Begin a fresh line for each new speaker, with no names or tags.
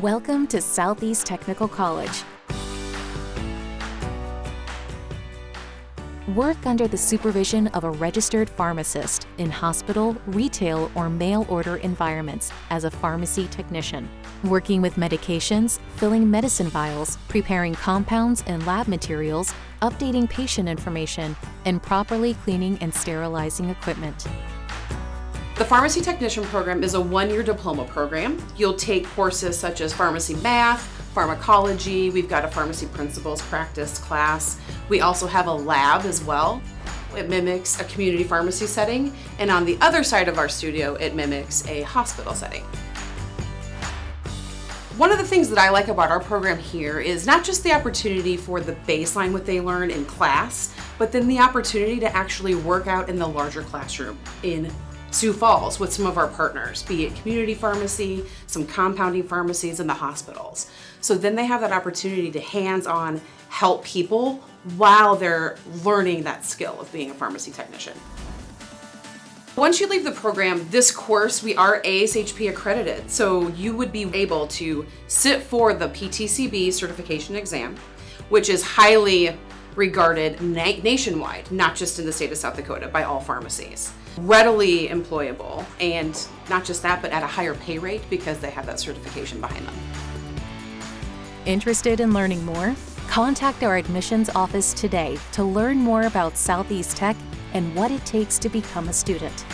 Welcome to Southeast Technical College. Work under the supervision of a registered pharmacist in hospital, retail, or mail order environments as a pharmacy technician, working with medications, filling medicine vials, preparing compounds and lab materials, updating patient information, and properly cleaning and sterilizing equipment.
The Pharmacy Technician program is a one-year diploma program. You'll take courses such as pharmacy math, pharmacology, we've got a pharmacy principles practice class. We also have a lab as well. It mimics a community pharmacy setting, and on the other side of our studio, it mimics a hospital setting. One of the things that I like about our program here is not just the opportunity for the baseline what they learn in class, but then the opportunity to actually work out in the larger classroom in Sioux Falls with some of our partners, be it community pharmacy, some compounding pharmacies, and the hospitals. So then they have that opportunity to hands-on help people while they're learning that skill of being a pharmacy technician. Once you leave the program, this course, we are ASHP accredited, so you would be able to sit for the PTCB certification exam, which is highly regarded nationwide, not just in the state of South Dakota, by all pharmacies. Readily employable, and not just that, but at a higher pay rate because they have that certification behind them.
Interested in learning more? Contact our admissions office today to learn more about Southeast Tech and what it takes to become a student.